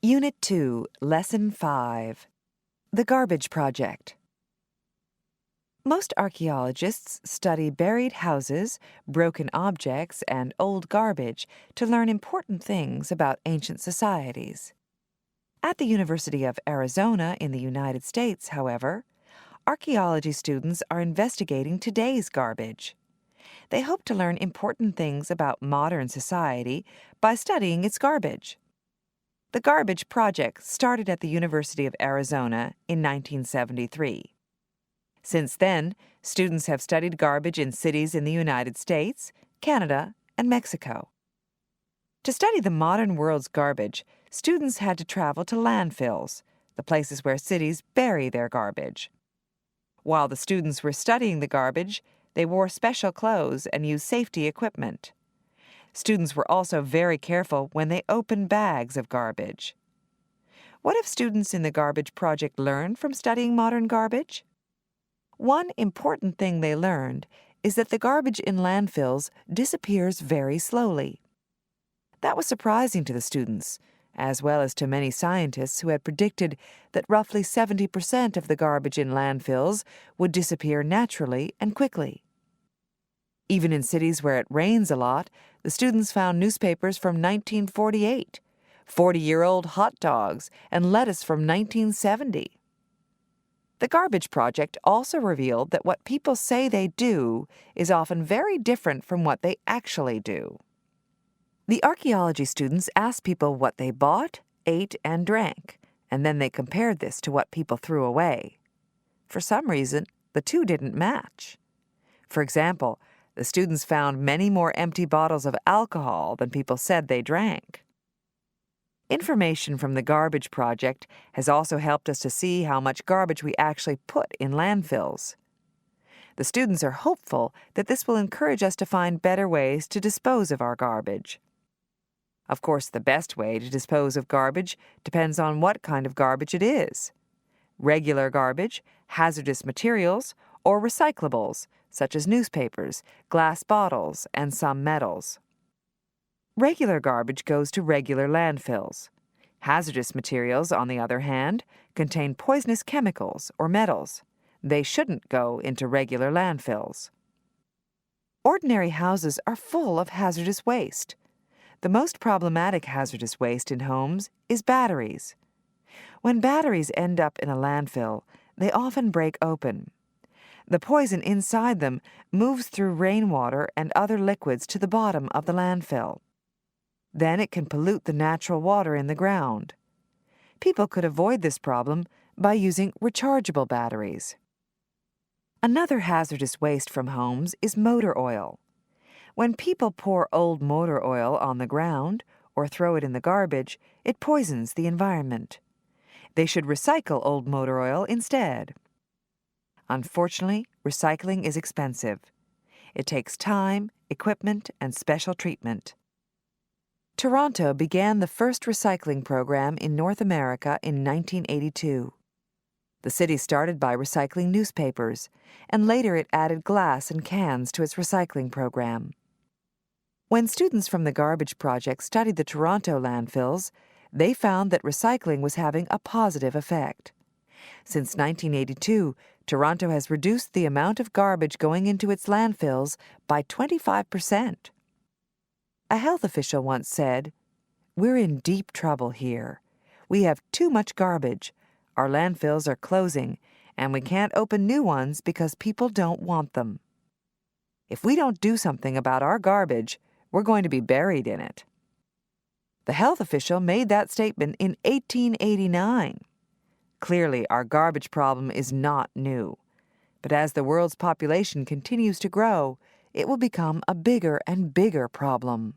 Unit 2, Lesson 5. The Garbage Project. Most archaeologists study buried houses, broken objects, and old garbage to learn important things about ancient societies. At the University of Arizona in the United States, however, archaeology students are investigating today's garbage. They hope to learn important things about modern society by studying its garbage. The Garbage Project started at the University of Arizona in 1973. Since then, students have studied garbage in cities in the United States, Canada, and Mexico. To study the modern world's garbage, students had to travel to landfills, the places where cities bury their garbage. While the students were studying the garbage, they wore special clothes and used safety equipment. Students were also very careful when they opened bags of garbage. What have students in the Garbage Project learned from studying modern garbage? One important thing they learned is that the garbage in landfills disappears very slowly. That was surprising to the students, as well as to many scientists who had predicted that roughly 70% of the garbage in landfills would disappear naturally and quickly. Even in cities where it rains a lot, the students found newspapers from 1948, 40-year-old hot dogs, and lettuce from 1970. The Garbage Project also revealed that what people say they do is often very different from what they actually do. The archaeology students asked people what they bought, ate, and drank, and then they compared this to what people threw away. For some reason, the two didn't match. For example, the students found many more empty bottles of alcohol than people said they drank. Information from the Garbage Project has also helped us to see how much garbage we actually put in landfills. The students are hopeful that this will encourage us to find better ways to dispose of our garbage. Of course, the best way to dispose of garbage depends on what kind of garbage it is. Regular garbage, hazardous materials, or recyclables, such as newspapers, glass bottles, and some metals. Regular garbage goes to regular landfills. Hazardous materials, on the other hand, contain poisonous chemicals or metals. They shouldn't go into regular landfills. Ordinary houses are full of hazardous waste. The most problematic hazardous waste in homes is batteries. When batteries end up in a landfill, they often break open. The poison inside them moves through rainwater and other liquids to the bottom of the landfill. Then it can pollute the natural water in the ground. People could avoid this problem by using rechargeable batteries. Another hazardous waste from homes is motor oil. When people pour old motor oil on the ground or throw it in the garbage, it poisons the environment. They should recycle old motor oil instead. Unfortunately, recycling is expensive. It takes time, equipment, and special treatment. Toronto began the first recycling program in North America in 1982. The city started by recycling newspapers, and later it added glass and cans to its recycling program. When students from the Garbage Project studied the Toronto landfills, they found that recycling was having a positive effect. Since 1982, Toronto has reduced the amount of garbage going into its landfills by 25%. A health official once said, "We're in deep trouble here. We have too much garbage. Our landfills are closing, and we can't open new ones because people don't want them. If we don't do something about our garbage, we're going to be buried in it." The health official made that statement in 1889. Clearly, our garbage problem is not new. But as the world's population continues to grow, it will become a bigger and bigger problem.